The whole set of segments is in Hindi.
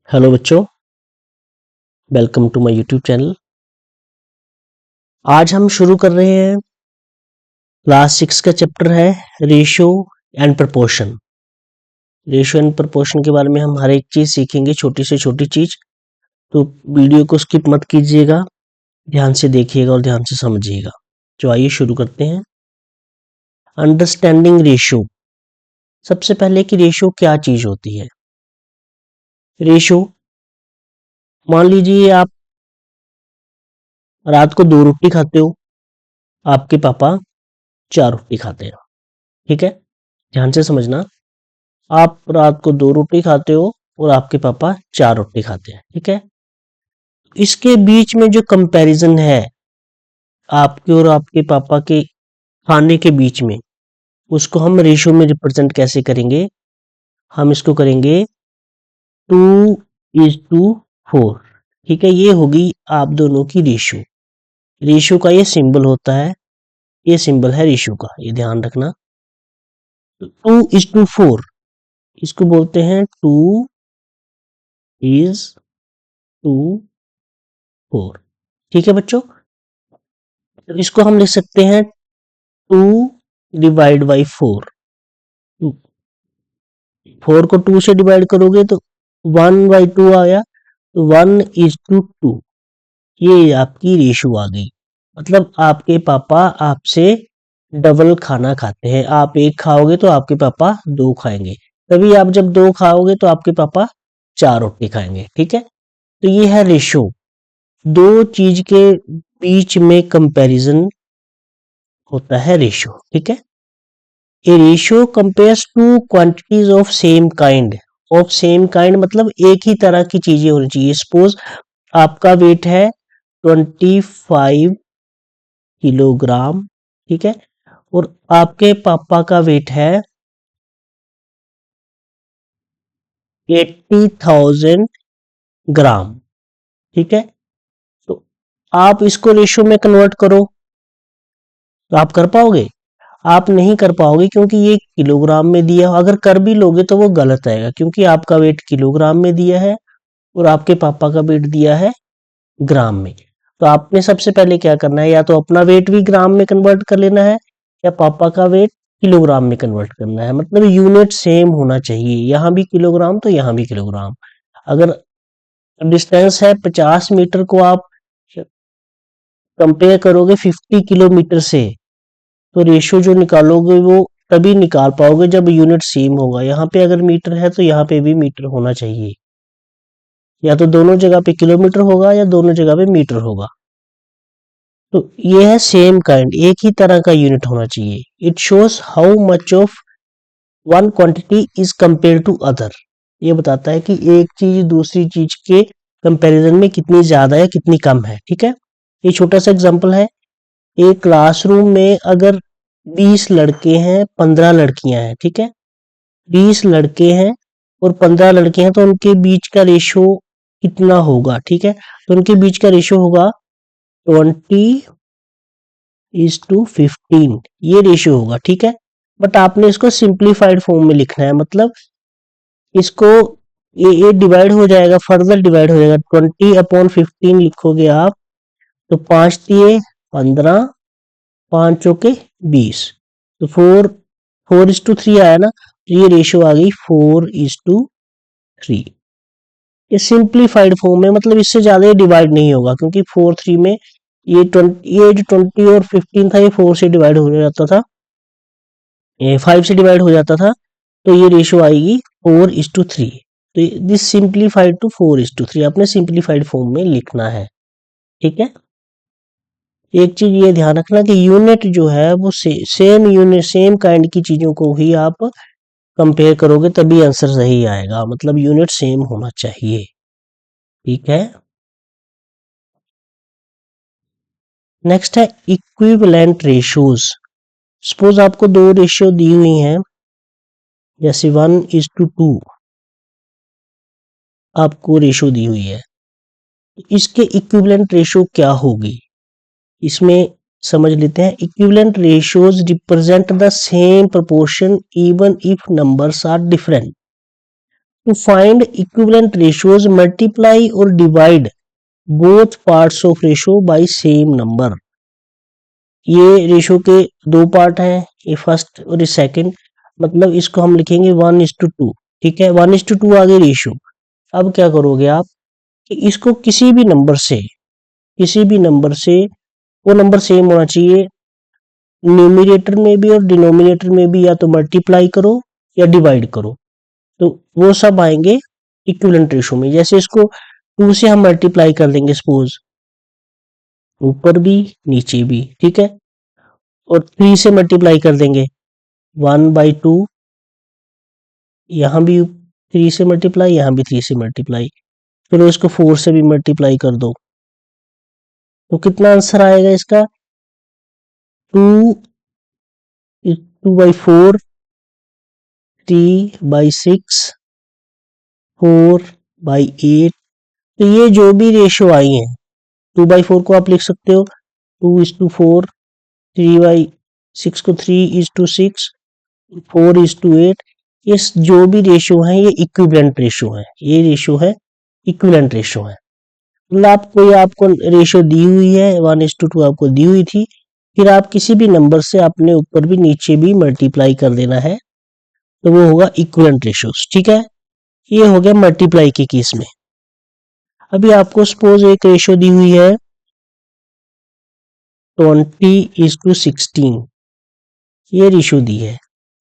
हेलो बच्चों, welcome to my YouTube channel. आज हम शुरू कर रहे हैं क्लास 6 का चैप्टर है ratio and proportion. Ratio and proportion के बारे में हम हर एक चीज सीखेंगे, छोटी से छोटी चीज। तो वीडियो को स्किप मत कीजिएगा, ध्यान से देखिएगा और ध्यान से समझिएगा। तो आइए शुरू करते हैं। Understanding ratio. सबसे पहले कि रेशियो क्या चीज होती है। रेशियो, मान लीजिए आप रात को 2 रोटी खाते हो, आपके पापा 4 रोटी खाते हैं। ठीक है, ध्यान से समझना। आप रात को 2 रोटी खाते हो और आपके पापा 4 रोटी खाते हैं। ठीक है, इसके बीच में जो कंपैरिजन है आपके और आपके पापा के खाने के बीच में, उसको हम रेशियो में रिप्रेजेंट कैसे करेंगे। हम इसको करेंगे 2:4। ठीक है, ये होगी आप दोनों की रेशियो। रेशियो का ये सिंबल होता है, ये सिंबल है रेशियो का, ये ध्यान रखना। 2:4 इसको बोलते हैं 2:4। ठीक है बच्चों, तो इसको हम लिख सकते हैं 2/4। 4 को 2 से डिवाइड करोगे तो 1/2 आया, तो 1:2। ये आपकी रेशियो आ गई। मतलब आपके पापा आपसे डबल खाना खाते हैं। आप 1 खाओगे तो आपके पापा 2 खाएंगे। तभी आप जब 2 खाओगे तो आपके पापा 4 रोटी खाएंगे। ठीक है, तो ये है रेशियो। दो चीज के बीच में कंपैरिजन होता है रेशियो। ठीक है, ए ratio compares two quantities of same kind. Of same kind मतलब एक ही तरह की चीजें होनी चाहिए। सपोज आपका वेट है 25 किलोग्राम, ठीक है, और आपके पापा का वेट है 80,000 ग्राम। ठीक है, तो आप इसको रेशियो में कन्वर्ट करो, तो आप कर पाओगे? आप नहीं कर पाओगे, क्योंकि ये किलोग्राम में दिया। अगर कर भी लोगे तो वो गलत आएगा, क्योंकि आपका वेट किलोग्राम में दिया है और आपके पापा का वेट दिया है ग्राम में। तो आपने सबसे पहले क्या करना है, या तो अपना वेट भी ग्राम में कन्वर्ट कर लेना है, या पापा का वेट किलोग्राम में कन्वर्ट करना है। मतलब यूनिट सेम होना चाहिए, यहाँ भी किलोग्राम तो यहाँ भी किलोग्राम। अगर डिस्टेंस है 50 मीटर को आप कंपेयर करोगे 50 किलोमीटर से, तो रेशियो जो निकालोगे वो तभी निकाल पाओगे जब यूनिट सेम होगा। यहाँ पे अगर मीटर है तो यहाँ पे भी मीटर होना चाहिए, या तो दोनों जगह पे किलोमीटर होगा या दोनों जगह पे मीटर होगा। तो ये है सेम काइंड, एक ही तरह का यूनिट होना चाहिए। It shows how much of one quantity is compare to other. ये बताता है कि एक चीज दूसरी चीज के कंपैरिजन में कितनी ज्यादा है कितनी कम है। ठीक है, ये छोटा सा एग्जांपल है। एक क्लासरूम में अगर 20 लड़के हैं 15 लड़कियां हैं, ठीक है, 20 लड़के हैं और 15 लड़के हैं, तो उनके बीच का रेशियो कितना होगा। ठीक है, तो उनके बीच का रेशियो होगा 20:15, ये रेशियो होगा। ठीक है, बट आपने इसको सिंप्लीफाइड फॉर्म में लिखना है। मतलब इसको ये डिवाइड हो जाएगा, फर्दर डिवाइड हो जाएगा। 20/15 लिखोगे आप, तो 5×3 = 15, 5×4 = 20, तो 4:3 आया ना, तो ये रेशियो आ गई 4:3। ये सिंप्लीफाइड फॉर्म में, मतलब इससे ज्यादा ये डिवाइड नहीं होगा, क्योंकि 4:3 में ये जो 20 और 15 था, ये 4 से डिवाइड हो जाता था, ये 5 से डिवाइड हो जाता था, तो ये रेशियो आएगी 4:3। तो दिस सिंप्लीफाइड टू 4:3 आपने सिंप्लीफाइड फॉर्म में लिखना है। ठीक है, एक चीज ये ध्यान रखना कि यूनिट जो है वो सेम यूनिट, सेम काइंड की चीजों को ही आप कंपेयर करोगे तभी आंसर सही आएगा। मतलब यूनिट सेम होना चाहिए। ठीक है, नेक्स्ट है इक्विवेलेंट रेशियोज। सपोज आपको दो रेशियो दी हुई हैं, जैसे 1:2 आपको रेशियो दी हुई है, इसके इक्विवेलेंट रेशियो क्या होगी, इसमें समझ लेते हैं। Equivalent ratios represent the same proportion even if numbers are different. To find equivalent ratios multiply और divide both parts of ratio by same number. ये रेशियो के दो पार्ट हैं, ये फर्स्ट और ये सेकंड, मतलब इसको हम लिखेंगे 1:2। ठीक है, 1:2 आ गई रेशियो। अब क्या करोगे आप कि इसको किसी भी नंबर से वो नंबर सेम होना चाहिए, न्यूमरेटर में भी और डिनोमिनेटर में भी, या तो मल्टीप्लाई करो या डिवाइड करो, तो वो सब आएंगे इक्विवेलेंट रेशियो में। जैसे इसको 2 से हम मल्टीप्लाई कर देंगे सपोज, ऊपर भी नीचे भी, ठीक है, और 3 से मल्टीप्लाई कर देंगे 1/2, यहां भी 3 से मल्टीप्लाई, यहां भी 3 से मल्टीप्लाई, फिर इसको 4 से भी मल्टीप्लाई कर दो, तो कितना आंसर आएगा इसका? 2/4, 3/6, 4/8। तो ये जो भी रेशियो आई है, 2/4 को आप लिख सकते हो 2:4, 3/6 को 3:6, 4:8। इस जो भी रेशियो है ये इक्विवेलेंट रेशियो है, ये रेशियो है इक्विवेलेंट रेशियो है। मतलब कोई आपको रेशियो दी हुई है 1:2 आपको दी हुई थी, फिर आप किसी भी नंबर से अपने ऊपर भी नीचे भी मल्टीप्लाई कर देना है, तो वो होगा इक्विवेलेंट रेशियोस। ठीक है, ये हो गया मल्टीप्लाई के केस में। अभी आपको सपोज एक रेशियो दी हुई है 20:16, ये रेशियो दी है,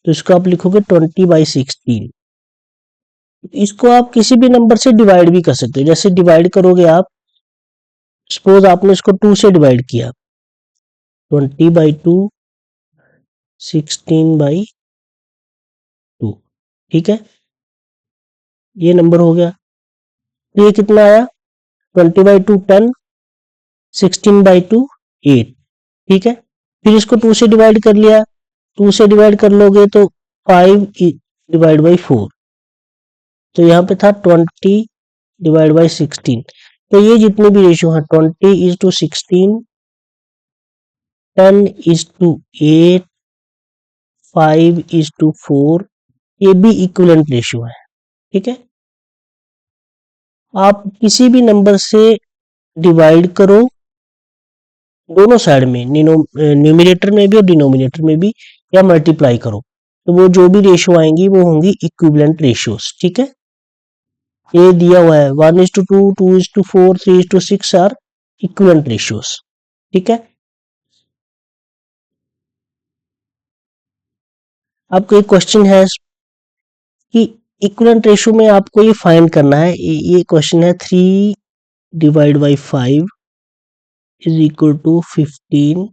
तो इसको आप लिखोगे 20/16। इसको आप किसी भी नंबर से डिवाइड भी कर सकते हो। जैसे डिवाइड करोगे आप, सपोज आपने इसको 2 से डिवाइड किया, 20/2, 16/2, ठीक है, ये नंबर हो गया। ये कितना आया? 20/2 10, 16/2 8, ठीक है। फिर इसको 2 से डिवाइड कर लिया, 2 से डिवाइड कर लोगे तो 5/4, तो यहाँ पे था 20/16। तो ये जितने भी रेशियो हैं 20:16, 10:8, 5:4, ये भी इक्विवेलेंट रेशियो है। ठीक है, आप किसी भी नंबर से डिवाइड करो, दोनों साइड में, न्यूमरेटर में भी और डिनोमिनेटर में भी, या मल्टीप्लाई करो, तो वो जो भी रेशियो आएंगी वो होंगी इक्विवेलेंट रेशियोस। ठीक है, ये दिया हुआ है 1:2, 2:4, 3:6 आर इक्विवेलेंट रेशियोस। ठीक है, आपको एक क्वेश्चन है कि इक्विवेलेंट रेशियो में आपको ये फाइंड करना है। ये क्वेश्चन है 3/5 इज इक्वल टू 15।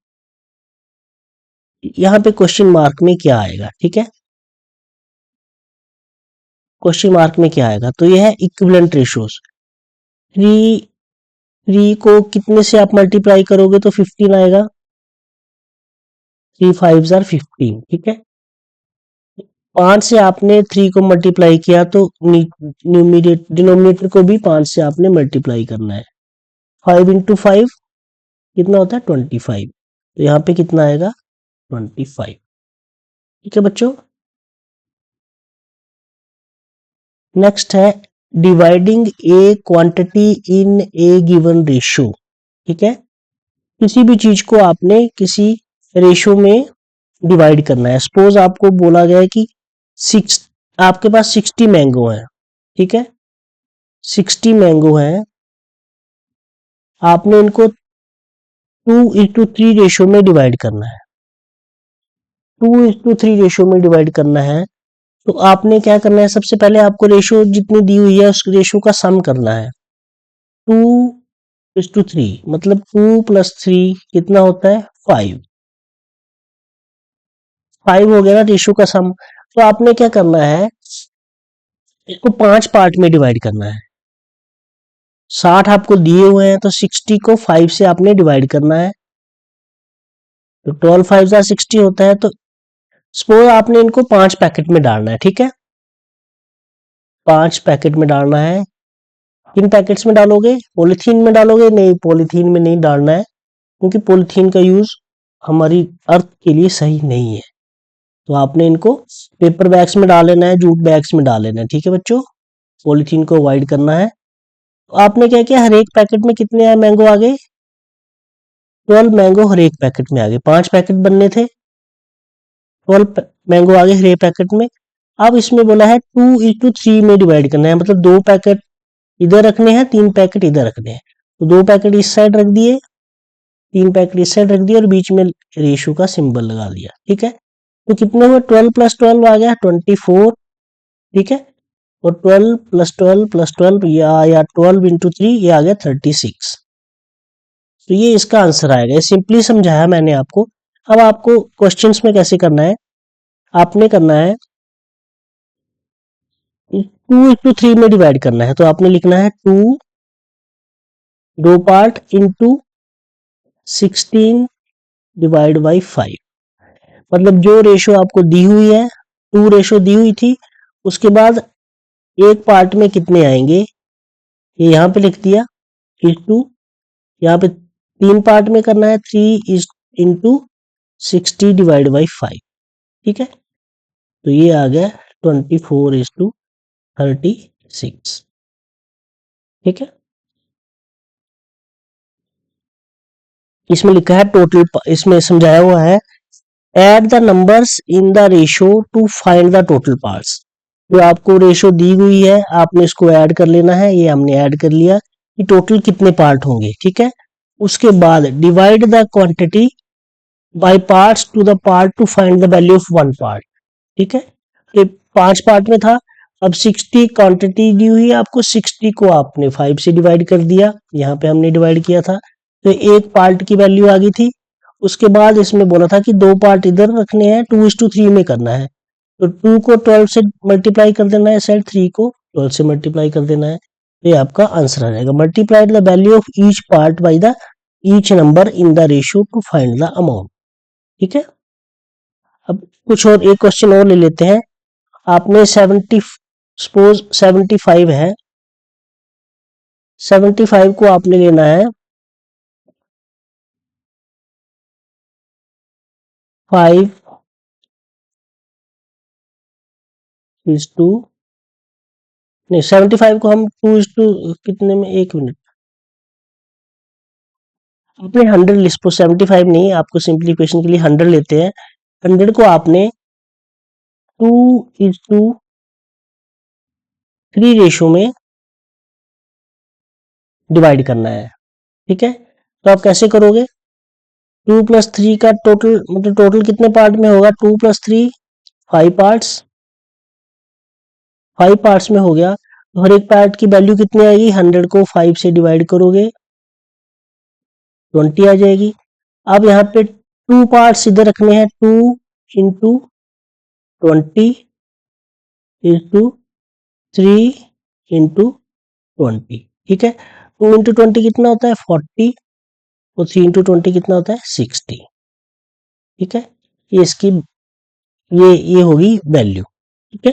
यहां पे क्वेश्चन मार्क में क्या आएगा? ठीक है, क्वेश्चन मार्क में क्या आएगा? तो ये है इक्विवेलेंट रेशियोस। 3 को कितने से आप मल्टीप्लाई करोगे तो 15 आएगा, 3 5 आर 15। ठीक है, 5 से आपने 3 को मल्टीप्लाई किया तो डिनोमिनेटर को भी 5 से आपने मल्टीप्लाई करना है। 5 × 5 कितना होता है? 25। तो यहाँ पे कितना आएगा? 25। ठीक है बच्चों, नेक्स्ट है dividing A quantity in A given ratio. ठीक है, किसी भी चीज को आपने किसी रेशियो में डिवाइड करना है। सपोज आपको बोला गया है कि आपके पास 60 मैंगो है, ठीक है, 60 मैंगो है, आपने इनको 2:3 रेशियो में डिवाइड करना है। 2:3 रेशियो में डिवाइड करना है, तो आपने क्या करना है? सबसे पहले आपको रेशियो जितनी दी हुई है उस रेशियो का सम करना है। 2:3 मतलब 2 + 3 कितना होता है? 5। 5 हो गया ना रेशियो का सम। तो आपने क्या करना है? इसको 5 पार्ट में डिवाइड करना है। 60 आपको दिए हुए हैं, तो 60 को 5 से आपने डिवाइड करना है, तो 12 5 60 होता है। तो सपोज आपने इनको 5 पैकेट में डालना है। ठीक है, 5 पैकेट में डालना है। किन पैकेट्स में डालोगे? पॉलीथीन में डालोगे? नहीं, पॉलीथीन में नहीं डालना है, क्योंकि पॉलीथीन का यूज हमारी अर्थ के लिए सही नहीं है। तो आपने इनको पेपर बैग्स में डाल लेना है, जूट बैग्स में डाल लेना है। ठीक है बच्चों, पॉलीथीन को अवॉइड करना है। तो आपने क्या किया, हर एक पैकेट में कितने मैंगो आ गए, 12 मैंगो हर एक पैकेट में आ गए। 5 पैकेट बनने थे, 12 मैंगो आ गए हर एक पैकेट में। अब इसमें बोला है 2:3 में डिवाइड करना है, मतलब 2 पैकेट इधर रखने हैं, 3 पैकेट इधर रखने हैं। तो 2 पैकेट इस साइड रख दिए, 3 पैकेट इस साइड रख दिए और बीच में रेशो का सिंबल लगा दिया। ठीक है, तो कितने हुए, 12 + 12 आ गया 24। ठीक है, और 12 + 12 + 12 या 12 × 3 ये आ गया 36। तो ये इसका आंसर आएगा। ये सिंपली समझाया मैंने आपको। अब आपको क्वेश्चंस में कैसे करना है, आपने करना है 2:3 में डिवाइड करना है। तो आपने लिखना है 2 2 पार्ट इंटू 16 डिवाइड बाई 5। मतलब जो रेशो आपको दी हुई है, 2 रेशो दी हुई थी, उसके बाद एक पार्ट में कितने आएंगे ये यहाँ पे लिख दिया *2। यहाँ पे 3 पार्ट में करना है 3 × 60 डिवाइड बाई 5। ठीक है, तो ये आ गया 24:36। ठीक है, इसमें लिखा है टोटल, इसमें समझाया हुआ है add the numbers in the ratio to find the total parts. जो आपको रेशो दी हुई है आपने इसको ऐड कर लेना है। ये हमने ऐड कर लिया कि टोटल कितने पार्ट होंगे। ठीक है, उसके बाद divide the quantity by parts to the part to find the value of one part. ठीक है, ये 5 पार्ट में था, अब 60 क्वांटिटी दी हुई है आपको, 60 को आपने 5 से डिवाइड कर दिया, यहाँ पे हमने डिवाइड किया था, तो एक पार्ट की वैल्यू आ गई थी। उसके बाद इसमें बोला था कि 2 पार्ट इधर रखने हैं, 2:3 में करना है। तो 2 को 12 से मल्टीप्लाई कर देना है, साइड 3 को 12 से मल्टीप्लाई कर देना है। तो ये आपका आंसर आ जाएगा। Multiplied the value of each part by the each number in the ratio two find the amount. ठीक है, अब कुछ और एक क्वेश्चन और ले लेते हैं। आपने 70, सपोज 75 है, 75 को आपने लेना है 5 नहीं 75 को हम 2 कितने में, एक मिनट, आपने 100 लिस्ट 75 नहीं, आपको सिंप्लीफिकेशन के लिए 100 लेते हैं। 100 को आपने 2:3 रेशो में डिवाइड करना है। ठीक है, तो आप कैसे करोगे, 2 + 3 का टोटल, मतलब टोटल कितने पार्ट में होगा, 2 + 3 5 पार्ट्स, 5 पार्ट्स में हो गया। तो हर एक पार्ट की वैल्यू कितनी आएगी, 100 को 5 से डिवाइड करोगे 20 आ जाएगी। अब यहाँ पे 2 पार्ट्स इधर रखने हैं, 2 × 20 × 3 × 20। ठीक है, 2 × 20 कितना होता है 40 और 3 × 20 कितना होता है 60। ठीक है, ये इसकी ये होगी वैल्यू। ठीक है,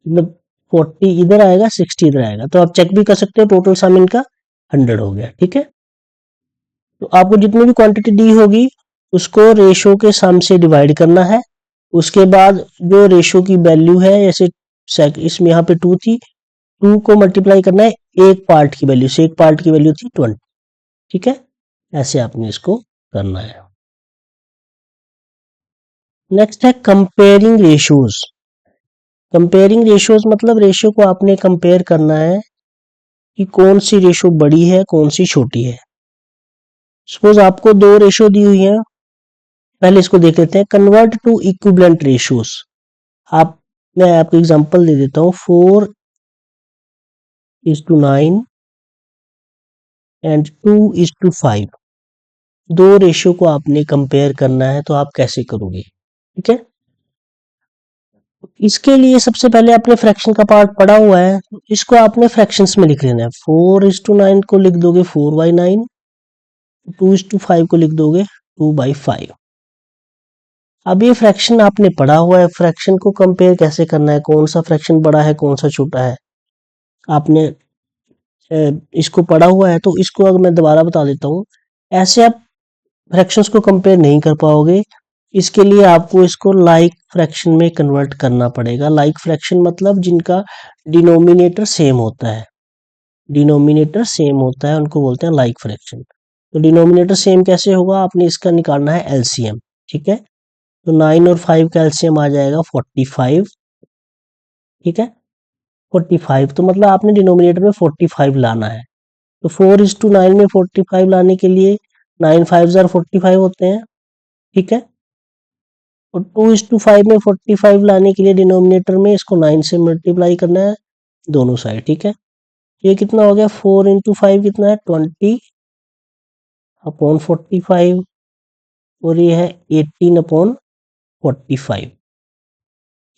मतलब 40 इधर आएगा 60 इधर आएगा। तो आप चेक भी कर सकते हो, टोटल सम इनका 100 हो गया। ठीक है, तो आपको जितनी भी क्वांटिटी दी होगी उसको रेशो के सम से डिवाइड करना है। उसके बाद जो रेशो की वैल्यू है, जैसे इसमें यहाँ पे 2 थी, 2 को मल्टीप्लाई करना है एक पार्ट की वैल्यू से, एक पार्ट की वैल्यू थी 20। ठीक है, ऐसे आपने इसको करना है। नेक्स्ट है कंपेयरिंग रेशियोज। कंपेयरिंग रेशियोज मतलब रेशियो को आपने कंपेयर करना है कि कौन सी रेशियो बड़ी है कौन सी छोटी है। सपोज आपको 2 रेशियो दी हुई है, पहले इसको देख लेते हैं। Convert to equivalent ratios. आप, मैं आपको एग्जांपल दे देता हूँ, 4:9 एंड 2:5। 2 रेशियो को आपने कंपेयर करना है, तो आप कैसे करोगे। ठीक है, इसके लिए सबसे पहले आपने फ्रैक्शन का पार्ट पढ़ा हुआ है, तो इसको आपने फ्रैक्शंस में लिख लेना है। 4:9 को लिख दोगे 4/9, 2:5 को लिख दोगे 2/5। अब ये फ्रैक्शन आपने पढ़ा हुआ है, फ्रैक्शन को कंपेयर कैसे करना है, कौन सा फ्रैक्शन बड़ा है कौन सा छोटा है, आपने इसको पढ़ा हुआ है। तो इसको अगर मैं दोबारा बता देता हूँ, ऐसे आप फ्रैक्शंस को कंपेयर नहीं कर पाओगे। इसके लिए आपको इसको लाइक फ्रैक्शन में कन्वर्ट करना पड़ेगा। लाइक फ्रैक्शन मतलब जिनका डिनोमिनेटर सेम होता है, डिनोमिनेटर सेम होता है उनको बोलते हैं लाइक फ्रैक्शन। तो डिनोमिनेटर सेम कैसे होगा, आपने इसका निकालना है एलसीएम, ठीक है। तो 9 और 5 का एलसीएम आ जाएगा 45, ठीक है। 45 तो मतलब आपने डिनोमिनेटर में 45 लाना है। तो 4:9 में 45 लाने के लिए 9 5 जार 45 होते हैं, ठीक है। और 2:5 में 45 लाने के लिए डिनोमिनेटर में इसको 9 से मल्टीप्लाई करना है दोनों साइड, ठीक है। ये कितना हो गया, 4 इंटू 5 कितना है 20 अपॉन 45 और ये है 18 अपॉन 45।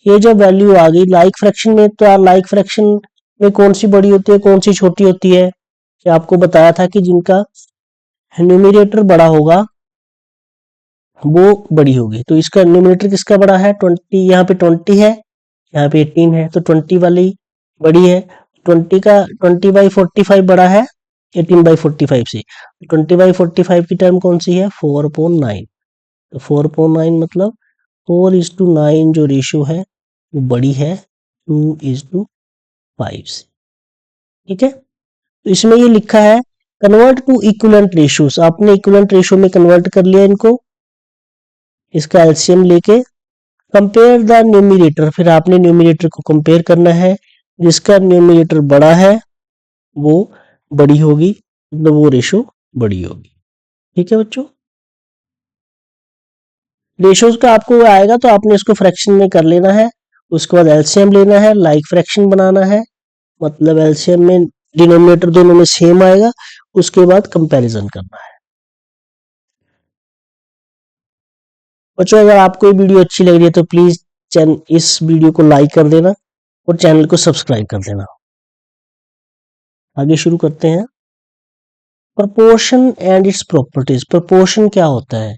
ये जब वैल्यू आ गई लाइक फ्रैक्शन में, तो यार लाइक फ्रैक्शन में कौन सी बड़ी होती है कौन सी छोटी होती है, कि आपको बताया था कि जिनका न्यूमरेटर बड़ा होगा वो बड़ी होगी। तो इसका न्यूमरेटर किसका बड़ा है 20, यहाँ पे 20 है, यहाँ पे 18 है, तो 20 वाली बड़ी है। 20 का 20/45 बड़ा है 18/45 से। 20/45 की टर्म कौन सी है 4/9। तो 4/9 मतलब 4:9 जो रेशियो है वो बड़ी है 2:5 से, ठीक है। तो इसमें ये लिखा है कन्वर्ट टू इक्विवेलेंट रेशियोस, आपने इक्विवेलेंट रेशियो में कन्वर्ट कर लिया इनको, इसका एलसीएम लेके कंपेयर द न्यूमरेटर, फिर आपने न्यूमरेटर को कंपेयर करना है, जिसका न्यूमरेटर बड़ा है वो बड़ी होगी, मतलब वो रेशियो बड़ी होगी, ठीक है बच्चों। रेशियोज का आपको आएगा तो आपने इसको फ्रैक्शन में कर लेना है, उसके बाद एलसीएम लेना है, लाइक फ्रैक्शन बनाना है, मतलब एलसीएम में डिनोमिनेटर दोनों में सेम आएगा, उसके बाद कंपैरिजन करना है। बच्चों अगर आपको ये वीडियो अच्छी लग रही है तो प्लीज इस वीडियो को लाइक कर देना और चैनल को सब्सक्राइब कर देना। आगे शुरू करते हैं। Proportion and its properties. Proportion क्या होता है,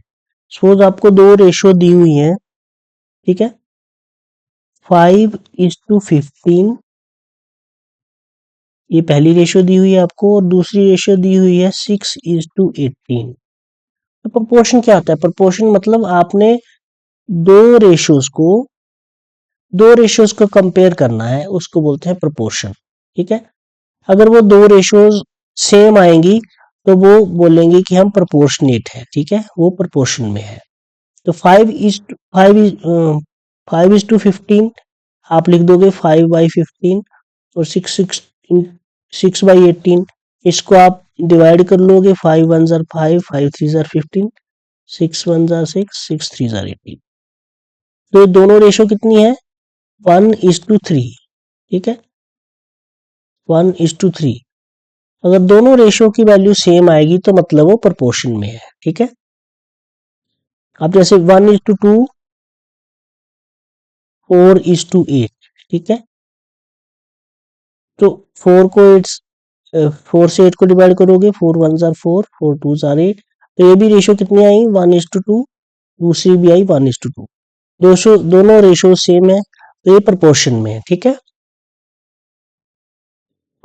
सपोज आपको दो रेशियो दी हुई है, ठीक है, 5:15, ये पहली रेशियो दी हुई है आपको, और दूसरी रेशियो दी हुई है 6:18। तो प्रपोर्शन क्या होता है, प्रपोर्शन मतलब आपने दो रेशियोज को कंपेयर करना है, उसको बोलते हैं प्रपोर्शन, ठीक है। अगर वो दो रेशियोज सेम आएंगी तो वो बोलेंगे कि हम प्रपोर्शनेट है, ठीक है, वो प्रपोर्शन में है। तो 5:15 आप लिख दोगे 5/15, और 6/18 इसको आप डिवाइड कर लोगे, 5 1 जार 5, 5 3 जार 15, 6 1 जार 6, 6 3 जार 18। तो ये दोनों रेशियो कितनी है 1:3, ठीक है, 1:3। अगर दोनों रेशियो की वैल्यू सेम आएगी तो मतलब वो प्रोपोर्शन में है, ठीक है। अब जैसे 1:2, 4:8, ठीक है। तो 4 से 8 को डिवाइड करोगे, 4 1 जार 4, 4 2 जार 8। तो ये भी रेशियो कितनी आई 1:2, दूसरी भी आई 1:2। दोनों रेशियो सेम है तो ये प्रोपोर्शन में है, ठीक है।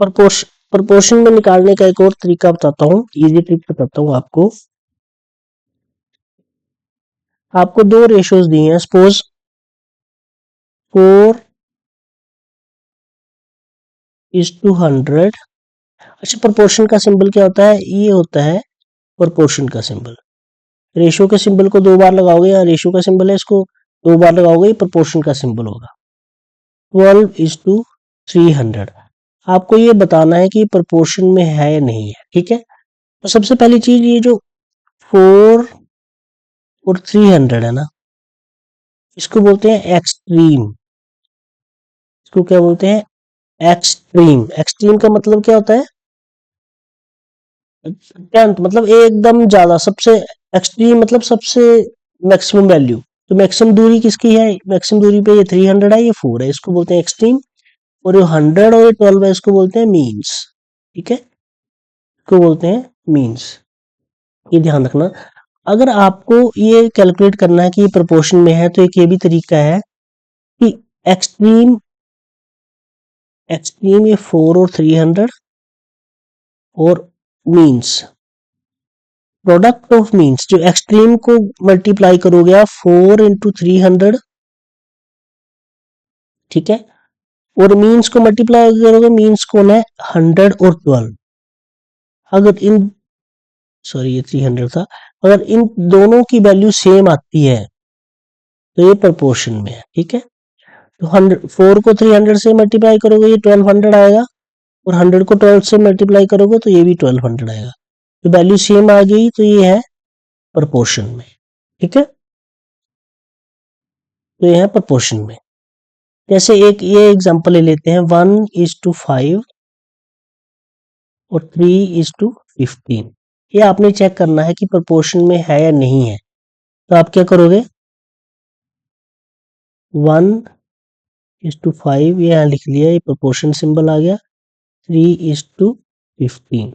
प्रोपोर्शन में निकालने का एक और तरीका बताता हूँ, इजी ट्रिक बताता हूँ आपको। आपको दो रेशियोज दी हैं, सपोज 4:100। अच्छा, प्रोपोर्शन का सिंबल क्या होता है, ये होता है प्रोपोर्शन का सिंबल। रेशियो के सिंबल को दो बार लगाओगे, या रेशियो का सिंबल है इसको दो बार लगाओगे, प्रोपोर्शन का सिंबल होगा। 12:300। आपको ये बताना है कि प्रोपोर्शन में है या नहीं है, ठीक है। तो सबसे पहली चीज, ये जो 4 और 300 है ना, इसको बोलते हैं एक्सट्रीम। इसको क्या बोलते हैं एक्सट्रीम। एक्सट्रीम का मतलब क्या होता है, टेंथ मतलब एकदम ज्यादा, सबसे एक्सट्रीम मतलब सबसे मैक्सिमम वैल्यू। तो मैक्सिमम दूरी किसकी है, मैक्सिमम दूरी पे ये 300 है, ये 4 है, इसको बोलते हैं एक्सट्रीम। और ये 100 और ये 12 है, इसको बोलते हैं मीन्स, ठीक है, इसको बोलते हैं मीन्स। ये ध्यान रखना। अगर आपको ये कैलकुलेट करना है कि ये प्रोपोर्शन में है, तो एक ये भी तरीका है कि एक्सट्रीम ये 4 और 300 और मीन्स प्रोडक्ट ऑफ मीन्स, जो एक्सट्रीम को मल्टीप्लाई करोगे आप 4 इंटू 300, ठीक है, और मीन्स को मल्टीप्लाई करोगे, मीन्स कौन है 100 और 12, अगर इन सॉरी ये 300 था, अगर इन दोनों की वैल्यू सेम आती है तो ये प्रोपोर्शन में है, ठीक है। तो 4 को 300 से मल्टीप्लाई करोगे ये 1200 आएगा, और 100 को 12 से मल्टीप्लाई करोगे तो ये भी 1200 आएगा, तो वैल्यू सेम आ गई, तो ये है प्रोपोर्शन में, ठीक है। तो ये है प्रोपोर्शन में। जैसे एक ये एग्जांपल ले लेते हैं, 1:5 और 3:15, ये आपने चेक करना है कि प्रोपोर्शन में है या नहीं है। तो आप क्या करोगे, 1:5 ये यहाँ लिख लिया, ये प्रोपोर्शन सिंबल आ गया, 3:15,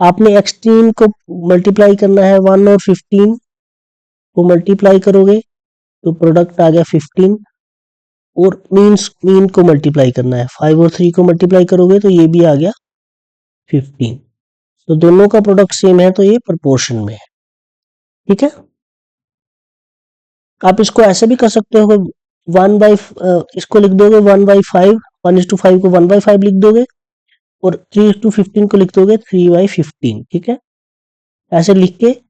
आपने एक्सट्रीम को मल्टीप्लाई करना है, 1 और 15 को मल्टीप्लाई करोगे तो प्रोडक्ट आ गया 15, और मीन को मल्टीप्लाई करना है, 5 और 3 को मल्टीप्लाई करोगे तो ये भी आ गया 15, तो दोनों का प्रोडक्ट सेम है, तो ये प्रोपोर्शन में है, ठीक है। आप इसको ऐसे भी कर सकते हो, इसको लिख दोगे 1/5, 1:5 को 1/5 लिख दोगे, और 3:15 को लिख दोगे 3/15, ठीक है। ऐसे लिख के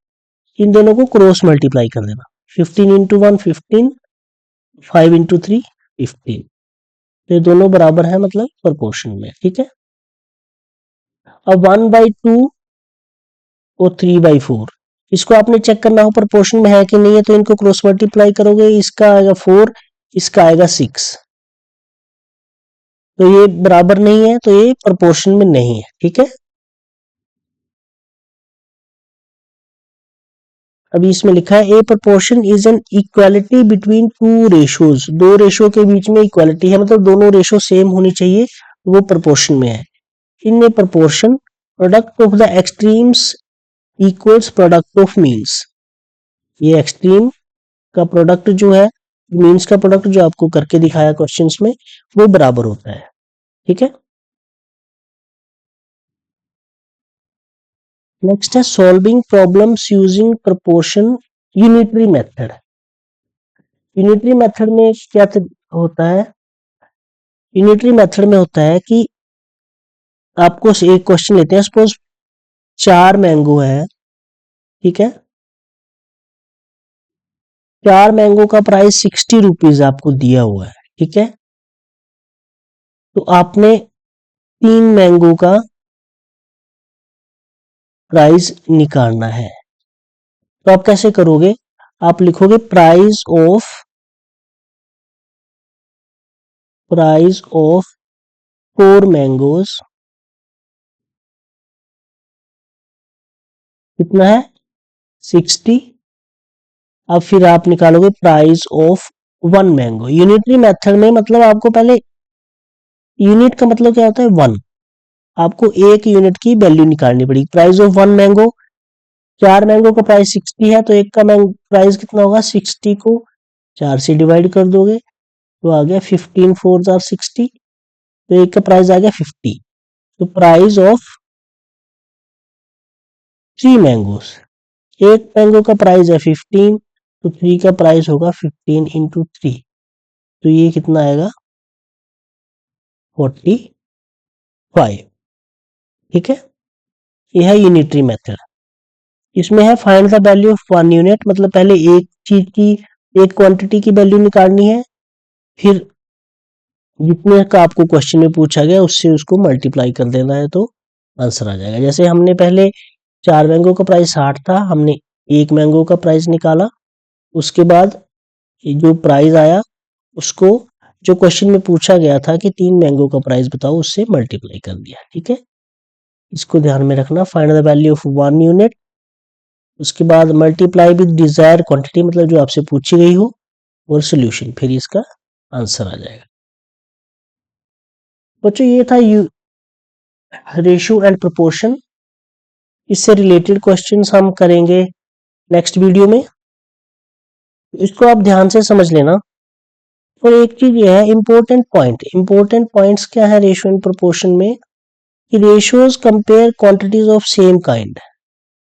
इन दोनों को क्रॉस मल्टीप्लाई कर देना, 15 इंटू 1 15, 5 इंटू 3 15, तो ये दोनों बराबर है, मतलब प्रोपोर्शन में, ठीक है। अब 1/2 और 3/4, इसको आपने चेक करना हो प्रोपोर्शन में है कि नहीं है, तो इनको क्रॉस मल्टीप्लाई करोगे, इसका आएगा 4, इसका आएगा 6, तो ये बराबर नहीं है, तो ये प्रोपोर्शन में नहीं है, ठीक है। अभी इसमें लिखा है a proportion is an equality between two ratios, दो रेशियो के बीच में इक्वालिटी है, मतलब दोनों रेशियो सेम होनी चाहिए, तो वो प्रोपोर्शन में है। In a proportion product of the extremes equals product of means, ये एक्सट्रीम का प्रोडक्ट जो है, मीन्स का प्रोडक्ट जो आपको करके दिखाया क्वेश्चंस में, वो बराबर होता है, ठीक है। नेक्स्ट है solving problems using proportion unitary method. Unitary method में क्या होता है, यूनिटरी मेथड में होता है कि आपको एक क्वेश्चन लेते हैं, सपोज 4 मैंगो है, ठीक है, 4 मैंगो का प्राइस 60 रुपीज आपको दिया हुआ है, ठीक है। तो आपने 3 मैंगो का प्राइस निकालना है, तो आप कैसे करोगे, आप लिखोगे प्राइस ऑफ 4 मैंगोज कितना है 60, अब फिर आप निकालोगे price of 1 mango. Unitary method में मतलब आपको पहले, यूनिट का मतलब क्या होता है 1, आपको एक यूनिट की वैल्यू निकालनी पड़ेगी। प्राइस ऑफ 1 मैंगो, 4 मैंगो का प्राइस 60 है, तो एक का प्राइस कितना होगा, 60 को 4 से डिवाइड कर दोगे तो आ गया 15 4 आर 60, तो एक का प्राइस आ गया 50। तो प्राइस ऑफ 3 मैंगोस, एक मैंगो का प्राइस है 15, तो 3 का प्राइस होगा 15 इंटू 3, तो ये कितना आएगा 45, ठीक है। यह है यूनिटरी मेथड। इसमें है find the value of 1 unit, मतलब पहले एक चीज की, एक क्वांटिटी की वैल्यू निकालनी है, फिर जितने का आपको क्वेश्चन में पूछा गया उससे उसको मल्टीप्लाई कर देना है, तो आंसर आ जाएगा। जैसे हमने पहले 4 मैंगो का प्राइस 60 था, हमने एक मैंगो का प्राइस निकाला, उसके बाद जो प्राइस आया उसको जो क्वेश्चन में पूछा गया था कि 3 मैंगो का प्राइस बताओ, उससे मल्टीप्लाई कर दिया, ठीक है। इसको ध्यान में रखना, find the value of 1 unit, उसके बाद मल्टीप्लाई विद डिजायर क्वांटिटी, मतलब जो आपसे पूछी गई हो, और सोल्यूशन, फिर इसका आंसर आ जाएगा। बच्चों ये था रेशियो एंड प्रोपोर्शन, इससे रिलेटेड क्वेश्चंस हम करेंगे नेक्स्ट वीडियो में, इसको आप ध्यान से समझ लेना। और एक चीज ये है इंपॉर्टेंट पॉइंट्स क्या है रेशियो एंड प्रोपोर्शन में, कि ratios compare quantities of same kind,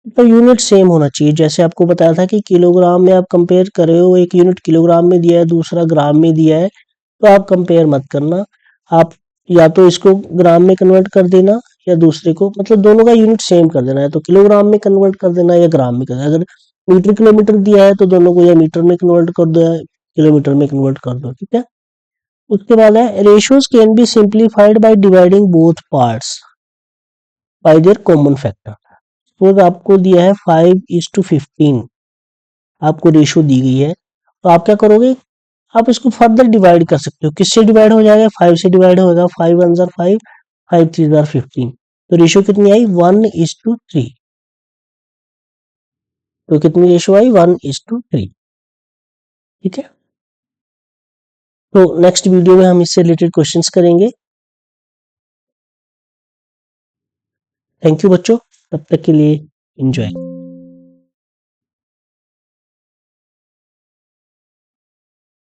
तो यूनिट सेम होना चाहिए। जैसे आपको बताया था कि किलोग्राम में आप कंपेयर कर रहे हो, एक यूनिट किलोग्राम में दिया है, दूसरा ग्राम में दिया है, तो आप कंपेयर मत करना। आप या तो इसको ग्राम में कन्वर्ट कर देना या दूसरे को, मतलब दोनों का यूनिट सेम कर देना है, तो किलोग्राम में कन्वर्ट कर देना या ग्राम में कर देना। अगर मीटर किलोमीटर दिया है तो दोनों को या मीटर में कन्वर्ट कर दो या किलोमीटर में कन्वर्ट कर दो, ठीक है। उसके बाद है ratios can be simplified by dividing both parts bye their common factor. Suppose आपको दिया है 5:15, आपको रेशियो दी गई है, तो आप क्या करोगे, आप इसको फर्दर डिवाइड कर सकते हो। किससे डिवाइड हो जाएगा, 5 से डिवाइड होगा, 5 1 जार 5, 5 3 जार 15, तो रेशियो कितनी आई 1:3। तो कितनी रेशियो आई 1:3, ठीक है। तो नेक्स्ट वीडियो में हम इससे रिलेटेड क्वेश्चंस करेंगे। थैंक यू बच्चों, तब तक के लिए एंजॉय।